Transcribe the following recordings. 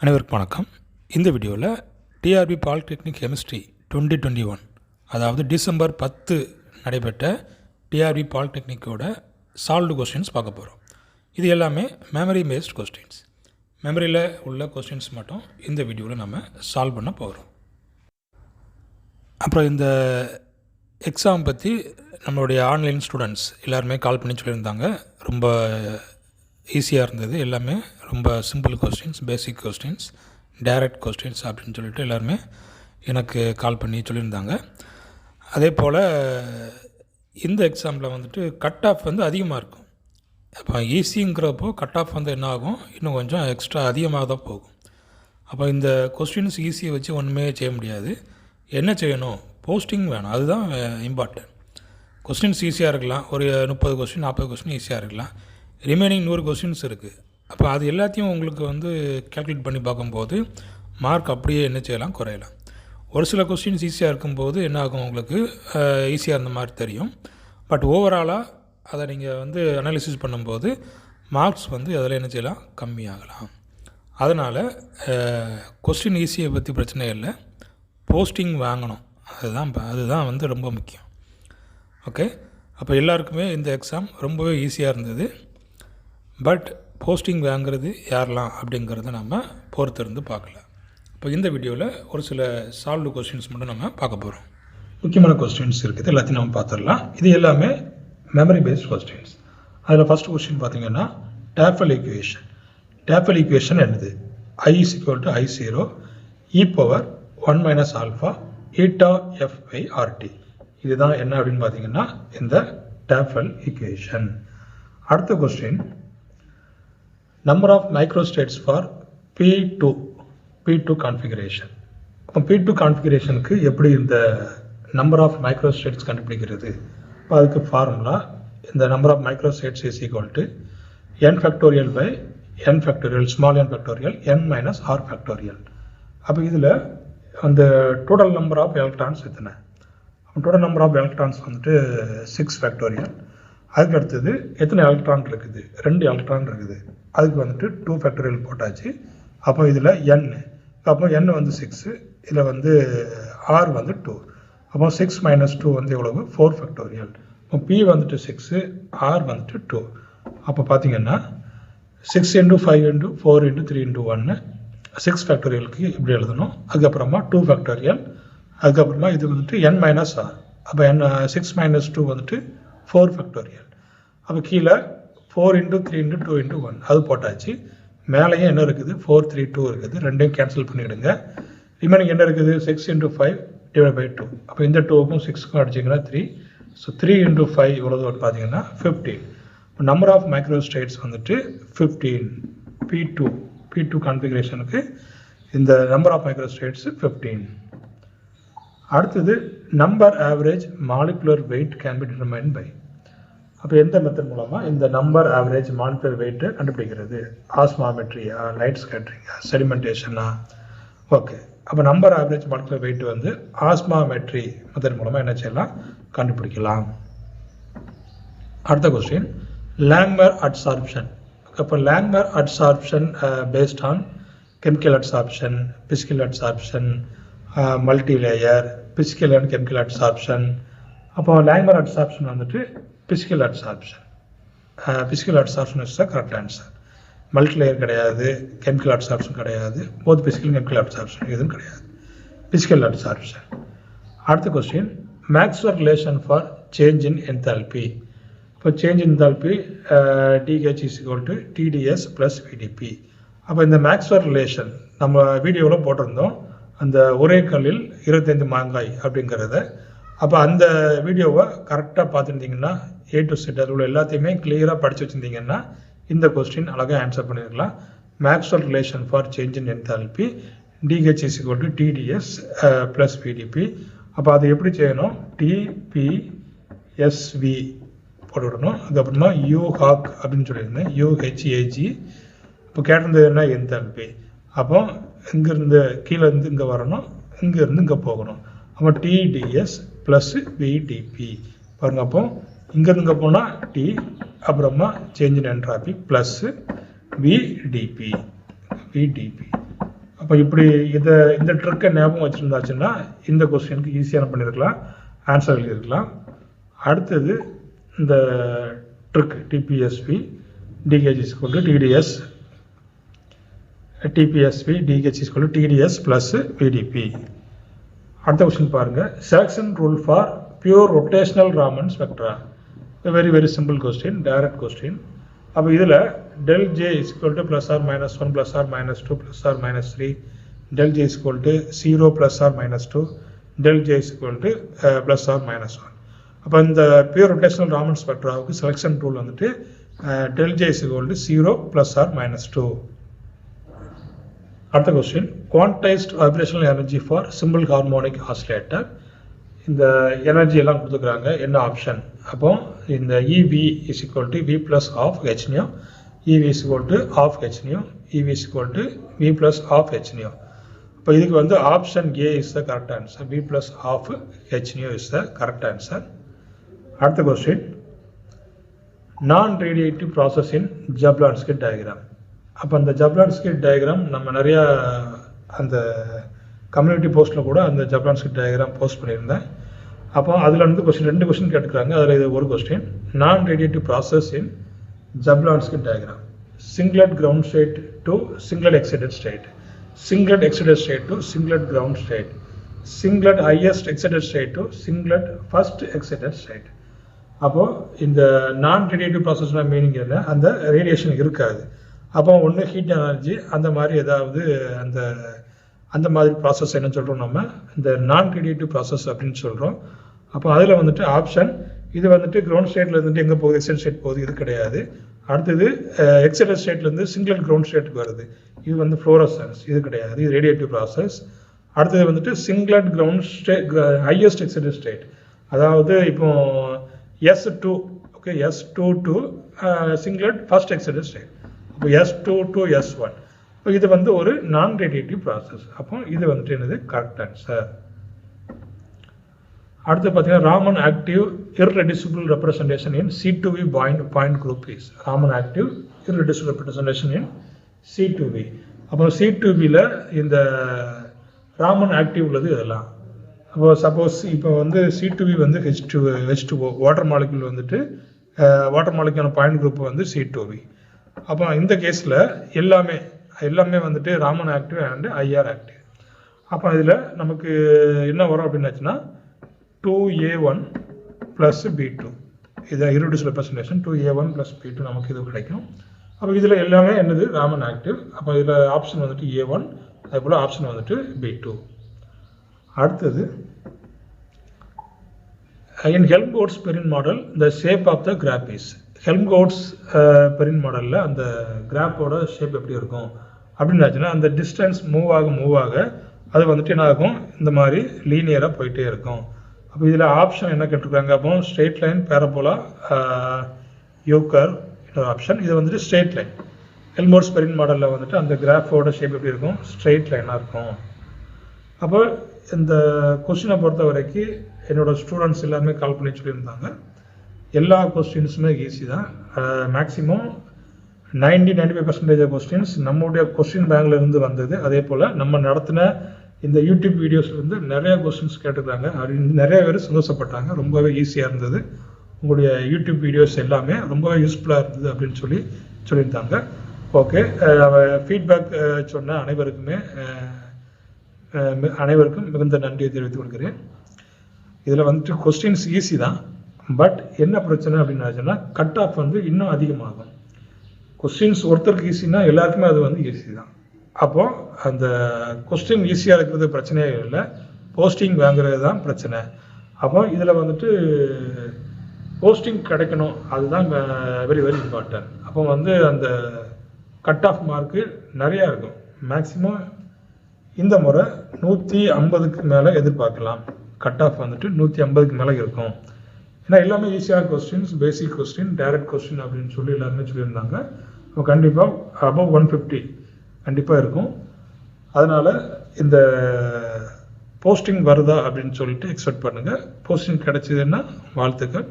அனைவருக்கும் வணக்கம். இந்த வீடியோவில் டிஆர்பி பாலிடெக்னிக் கெமிஸ்ட்ரி 2021 அதாவது டிசம்பர் 10 நடைபெற்ற டிஆர்பி பாலிடெக்னிக்கோட சால்வ்டு கொஸ்டின்ஸ் பார்க்க போகிறோம். இது எல்லாமே மெமரி பேஸ்ட் கொஸ்டின்ஸ். மெமரியில் உள்ள கொஸ்டின்ஸ் மட்டும் இந்த வீடியோவில் நம்ம சால்வ் பண்ண போகிறோம். அப்புறம் இந்த எக்ஸாம் பற்றி நம்மளுடைய ஆன்லைன் ஸ்டூடெண்ட்ஸ் எல்லாருமே கால் பண்ணி சொல்லியிருந்தாங்க. ரொம்ப ஈஸியாக இருந்தது, எல்லாமே ரொம்ப சிம்பிள் கொஸ்டின்ஸ், பேசிக் கொஸ்டின்ஸ், டைரக்ட் கொஸ்டின்ஸ் அப்படின்னு சொல்லிட்டு எல்லாருமே எனக்கு கால் பண்ணி சொல்லியிருந்தாங்க. அதே போல் இந்த எக்ஸாமில் வந்துட்டு கட் ஆஃப் வந்து அதிகமாக இருக்கும். அப்போ ஈஸிங்கிறப்போ கட் ஆஃப் வந்து என்ன ஆகும், இன்னும் கொஞ்சம் எக்ஸ்ட்ரா அதிகமாக தான் போகும். அப்போ இந்த கொஸ்டின்ஸ் ஈஸியை வச்சு ஒன்றுமே செய்ய முடியாது. என்ன செய்யணும், போஸ்டிங் வேணும், அதுதான் இம்பார்ட்டன்ட். கொஸ்டின்ஸ் ஈஸியாக இருக்கலாம், ஒரு 30 கொஸ்டின் 40 கொஸ்டின் ஈஸியாக இருக்கலாம், ரிமைனிங் 100 கொஸ்டின்ஸ் இருக்குது. அப்போ அது எல்லாத்தையும் உங்களுக்கு வந்து கேல்குலேட் பண்ணி பார்க்கும்போது மார்க் அப்படியே என்ன செய்யலாம், குறையலாம். ஒரு சில கொஸ்டின்ஸ் ஈஸியாக இருக்கும்போது என்ன ஆகும், உங்களுக்கு ஈஸியாக இருந்த மாதிரி தெரியும். பட் ஓவராலாக அதை நீங்கள் வந்து அனாலிசிஸ் பண்ணும்போது மார்க்ஸ் வந்து அதில் என்ன செய்யலாம், கம்மியாகலாம். அதனால் கொஸ்டின் ஈஸியை பற்றி பிரச்சனை இல்லை, போஸ்டிங் வாங்கணும், அதுதான் வந்து ரொம்ப முக்கியம். ஓகே, அப்போ எல்லாருக்குமே இந்த எக்ஸாம் ரொம்பவே ஈஸியாக இருந்தது. பட் போஸ்டிங் வாங்கிறது யாரெல்லாம் அப்படிங்கிறத நம்ம பொறுத்திருந்து பார்க்கல. இப்போ இந்த வீடியோவில் ஒரு சில சால்வ்டு கொஸ்டின்ஸ் மட்டும் நம்ம பார்க்க போகிறோம். முக்கியமான கொஸ்டின்ஸ் இருக்குது, எல்லாத்தையும் நம்ம பார்த்துடலாம். இது எல்லாமே மெமரி பேஸ்ட் கொஸ்டின்ஸ். அதில் ஃபஸ்ட் கொஸ்டின் பார்த்தீங்கன்னா டேஃபல் ஈக்குவேஷன். டேஃபல் ஈக்குவேஷன் என்னது, I = I0 e⁻1 - alpha eta f/RT. இதுதான் என்ன அப்படின்னு பார்த்தீங்கன்னா இந்த டேஃபல் ஈக்குவேஷன். அடுத்த question, number of microstates for P2 configuration. இப்போ P2 கான்ஃபிகரேஷனுக்கு எப்படி இந்த நம்பர் ஆஃப் மைக்ரோஸ்டேட்ஸ் கண்டுபிடிக்கிறது? இப்போ அதுக்கு ஃபார்முலா, இந்த number of microstates is equal to n factorial by n factorial small n factorial n minus R factorial. அப்போ இதில் அந்த டோட்டல் நம்பர் ஆஃப் எலக்ட்ரான்ஸ் எத்தனை, டோட்டல் நம்பர் ஆஃப் எலக்ட்ரான்ஸ் வந்துட்டு 6 ஃபேக்டோரியல். அதுக்கு அடுத்தது எத்தனை எலக்ட்ரான் இருக்குது, 2 எலக்ட்ரான் இருக்குது, அதுக்கு வந்துட்டு 2 ஃபேக்டோரியல் போட்டாச்சு. அப்போ இதில் n, அப்போ n வந்து 6, இதில் வந்து r வந்து 2, அப்போ 6 - 2 வந்து எவ்வளவு, 4 ஃபேக்டோரியல். இப்போ p வந்துட்டு 6, r வந்துட்டு 2. அப்போ பார்த்தீங்கன்னா 6 × 5 × 4 × 3 × 1 6 ஃபேக்டோரியலுக்கு இப்படி எழுதணும். அதுக்கப்புறமா 2 ஃபேக்டோரியல், அதுக்கப்புறமா இது வந்துட்டு n மைனஸ் r. அப்போ n 6 - 2 வந்துட்டு 4 ஃபேக்டோரியல். அப்போ கீழே 4 × 3 × 2 × 1 அது போட்டாச்சு. மேலேயும் என்ன இருக்குது, 4 3 2 இருக்குது, ரெண்டையும் கேன்சல் பண்ணிவிடுங்க. ரிமைனிங் என்ன இருக்குது, 6 × 5 / 2. அப்போ இந்த 2க்கும் 6க்கும் அடிச்சிங்கன்னா 3. ஸோ 3 × 5 இவ்வளோ பார்த்தீங்கன்னா 15. இப்போ நம்பர் ஆஃப் மைக்ரோஸ்டேட்ஸ் வந்துட்டு 15. P2 கான்ஃபிகரேஷனுக்கு இந்த நம்பர் ஆஃப் மைக்ரோஸ்டேட்ஸ் 15. அடுத்தது number average molecular weight can be determined by. அப்போ எந்த மெத்தட் மூலமாக இந்த நம்பர் ஆவரேஜ் மாலிகுலர் வெயிட்டை கண்டுபிடிக்கிறது, ஆஸ்மாமெட்ரியா, லைட் ஸ்கேட்டரிங்கா, செடிமெண்டேஷனா? ஓகே, அப்போ நம்பர் ஆவரேஜ் மாலிகுலர் வெயிட் வந்து ஆஸ்மாமெட்ரி மெத்தட் மூலமாக என்ன செய்யலாம், கண்டுபிடிக்கலாம். அடுத்த கொஸ்டின், லாங்மர் அட்சார்ப்ஷன். அப்போ Langmuir adsorption based on chemical adsorption, physical adsorption, multilayer, physical and chemical adsorption. அப்போ லாங்மர் அட்சார்ப்ஷன் வந்துட்டு physical adsorption. Physical adsorption is the correct answer. Multilayer கிடையாது, கெமிக்கல் அட்சார்ப்ஷன் கிடையாது, both physical chemical adsorption எதுவும் கிடையாது, physical adsorption. அடுத்த question, Maxwell relation for change in enthalpy. இப்போ change in enthalpy DH = TdS + VdP. அப்போ இந்த Maxwell relation நம்ம வீடியோவில் போட்டிருந்தோம், அந்த ஒரே கல்லில் 25 மாங்காய் அப்படிங்கிறத. அப்போ அந்த வீடியோவை கரெக்டாக பார்த்துருந்தீங்கன்னா A to Z அதில் உள்ள எல்லாத்தையுமே கிளியராக படித்து வச்சுருந்தீங்கன்னா இந்த கொஸ்டின் அழகாக ஆன்சர் பண்ணியிருக்கலாம். Maxwell relation for change in enthalpy DH = TdS + VdP. அப்போ அதை எப்படி செய்யணும், TPSV போட்டு விடணும். அதுக்கப்புறமா UHAG அப்படின்னு சொல்லியிருந்தேன், UHAG. இப்போ கேட்டிருந்தது என்ன, என்தால்பி. அப்போ இங்கேருந்து கீழே இருந்து இங்கே வரணும், இங்கேருந்து இங்கே போகணும். அப்போ TdS + VdP பாருங்க. அப்போ இங்கேருந்து இங்கே போனால் T, அப்புறமா change in entropy plus VdP. அப்போ இப்படி இந்த ட்ரிக்கை ஞாபகம் வச்சுருந்தாச்சுன்னா இந்த கொஸ்டினுக்கு ஈஸியாக பண்ணியிருக்கலாம், ஆன்சர் எழுதியிருக்கலாம். அடுத்தது இந்த trick DPSP DH is equal to DTS, DPSP DH is equal to DTS plus VDP. அடுத்த கொஸ்டின் பாருங்கள், selection rule for pure rotational Raman spectra. Very very simple question, direct question. அப்போ இதில் del j is equal to plus or minus 1 plus or minus 2 plus or minus 3, del j is equal to 0 plus or minus 2, del j is equal to plus or minus 1. அப்போ இந்த pure rotational Raman ஸ்பெக்ட்ராவுக்கு selection rule வந்துட்டு del j is equal to 0 plus or minus 2. அடுத்த question, quantised vibrational energy for simple harmonic oscillator. இந்த energy எல்லாம் கொடுத்துக்கிறாங்க, என்ன option? அப்போ இந்த EV is equal to V plus half h nu, EV is equal to half h nu, EV is equal to V plus half h nu. இப்போ இதுக்கு வந்து option A is the correct answer, V plus half h nu is the correct answer. அடுத்த question, non radiative process in Jablonski diagram. அப்போ அந்த ஜப்லான்ஸ்கி diagram நம்ம நிறையா அந்த community போஸ்ட்டில் கூட அந்த ஜப்லான்ஸ்கி டயக்ராம் போஸ்ட் பண்ணியிருந்தேன். அப்போ அதில் வந்து ரெண்டு கொஸ்டின் கேட்டுக்கிறாங்க. அதில் இது ஒரு question, non radiative process in Jablonski diagram, singlet ground state to singlet excited state, singlet excited state to singlet ground state, singlet highest excited state to singlet first excited state. அப்போது இந்த நான் radiative ப்ராசஸ்னால் meaning என்ன? அந்த radiation இருக்காது. அப்போ ஒன்று heat energy அந்த மாதிரி ஏதாவது அந்த மாதிரி ப்ராசஸ் என்ன சொல்கிறோம், நம்ம இந்த நான் ரேடியேட்டிவ் ப்ராசஸ் அப்படின்னு சொல்கிறோம். அப்போ அதில் வந்துட்டு ஆப்ஷன் இது வந்துட்டு கிரவுண்ட் ஸ்டேட்டில் இருந்துட்டு எங்கே போகுது, எக்ஸைட் ஸ்டேட் போகுது, இது கிடையாது. அடுத்தது எக்ஸைட்டட் ஸ்டேட்லேருந்து சிங்கிள் கிரவுண்ட் ஸ்டேட்டுக்கு வருது, இது வந்து ஃப்ளோரசன்ஸ், இது கிடையாது, இது ரேடியேட்டிவ் ப்ராசஸ். அடுத்தது வந்துட்டு singlet ground state highest excited state, அதாவது இப்போ S2, okay, S2 to singlet first excited state, இப்போ S2 டு S1. இப்போ இது வந்து ஒரு நான் ரேடியேட்டிவ் ப்ராசஸ். அப்போ இது வந்துட்டு என்னது கரெக்ட் ஆன்சர். அடுத்து பார்த்தீங்கன்னா Raman active irreducible representation in C2V point group is. Raman active irreducible representation in C2V. அப்போ C2Vல இந்த ராமன் ஆக்டிவ் உள்ளது இதெல்லாம். அப்போ சப்போஸ் இப்போ வந்து C2V வந்து H2O வாட்டர் மாலிக்யூல் வந்துட்டு வாட்டர் மாலிக்யூலான பாயிண்ட் குரூப் வந்து C2V. அப்போ இந்த கேஸில் எல்லாமே வந்துட்டு Raman active and IR active. அப்போ இதில் நமக்கு என்ன வரும் அப்படின்னாச்சுன்னா 2A1 + B2, இதை irreducible representation 2A1 + B2 நமக்கு இது கிடைக்கும். அப்போ இதில் எல்லாமே என்னது ராமன் ஆக்டிவ். அப்போ இதில் ஆப்ஷன் வந்துட்டு A1, அதே போல் ஆப்ஷன் வந்துட்டு B2. அடுத்தது, in Helmholtz Perrin model the shape of the graph is. Helmholtz Perrin மாடலில் அந்த கிராஃபோட ஷேப் எப்படி இருக்கும் அப்படின்னாச்சுன்னா அந்த டிஸ்டன்ஸ் மூவ் ஆக அது வந்துட்டு என்ன ஆகும், இந்த மாதிரி லீனியராக போயிட்டே இருக்கும். அப்போ இதில் ஆப்ஷன் என்ன கேட்டிருக்காங்க, அப்போ ஸ்ட்ரெயிட் லைன், பேரபோலா, யூகர் ஆப்ஷன். இது வந்துட்டு ஸ்ட்ரெயிட் லைன். ஹெல்ம்ஹோல்ட்ஸ் பெரின் மாடலில் வந்துட்டு அந்த கிராஃபோட ஷேப் எப்படி இருக்கும், ஸ்ட்ரெயிட் லைனாக இருக்கும். அப்போ இந்த கொஸ்டினை பொறுத்த வரைக்கும் என்னோடய ஸ்டூடெண்ட்ஸ் எல்லாருமே கால் பண்ணி சொல்லியிருந்தாங்க. எல்லா கொஸ்டின்ஸுமே ஈஸி தான். மேக்ஸிமம் 90-95% கொஸ்டின்ஸ் நம்மளுடைய கொஸ்டின் பேங்க்ல இருந்து வந்தது. அதே போல் நம்ம நடத்தின இந்த யூடியூப் வீடியோஸ்லேருந்து நிறையா கொஸ்டின்ஸ் கேட்டுக்கிறாங்க. அப்படின்னு நிறைய பேர் சந்தோஷப்பட்டாங்க. ரொம்பவே ஈஸியாக இருந்தது, உங்களுடைய யூடியூப் வீடியோஸ் எல்லாமே ரொம்பவே யூஸ்ஃபுல்லாக இருந்தது அப்படின்னு சொல்லியிருந்தாங்க. ஓகே, ஃபீட்பேக் சொன்ன அனைவருக்கும் மிகுந்த நன்றியை தெரிவித்துக் கொள்கிறேன். இதில் வந்துட்டு கொஸ்டின்ஸ் ஈஸி தான், பட் என்ன பிரச்சனை அப்படின்னா கட் ஆஃப் வந்து இன்னும் அதிகமாகும். கொஸ்டின்ஸ் ஒருத்தருக்கு ஈஸின்னா எல்லாருக்குமே அது வந்து ஈஸி தான். அப்போது அந்த கொஸ்டின் ஈஸியாக இருக்கிறது பிரச்சனையே இல்லை, போஸ்டிங் வாங்குறது தான் பிரச்சனை. அப்போ இதில் வந்துட்டு போஸ்டிங் கிடைக்கணும், அதுதான் வெரி வெரி இம்பார்ட்டன்ட். அப்போ வந்து அந்த கட் ஆஃப் மார்க்கு நிறையா இருக்கும். மேக்ஸிமம் இந்த முறை 150க்கு மேலே எதிர்பார்க்கலாம். கட் ஆஃப் வந்துட்டு 150க்கு மேலே இருக்கும். ஏன்னா எல்லாமே ஈஸியான questions, basic question, direct question அப்படின்னு சொல்லி எல்லாருமே சொல்லியிருந்தாங்க. இப்போ கண்டிப்பாக அபவ் 150 கண்டிப்பாக இருக்கும். அதனால் இந்த போஸ்டிங் வருதா அப்படின்னு சொல்லிட்டு எக்ஸ்பெக்ட் பண்ணுங்கள். போஸ்டிங் கிடைச்சதுன்னா வாழ்த்துக்கள்.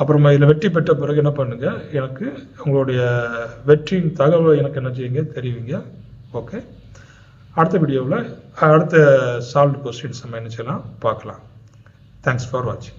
அப்புறமா இதில் வெற்றி பெற்ற பிறகு என்ன பண்ணுங்கள், எனக்கு உங்களுடைய வெற்றியின் தகவலை எனக்கு என்ன செய்யுங்க தெரிவிங்க. ஓகே, அடுத்த வீடியோவில் அடுத்த சால்வ்டு கொஸ்டின்ஸ் நம்ம என்ன செய்யலாம் பார்க்கலாம். தேங்க்ஸ் ஃபார் வாட்சிங்.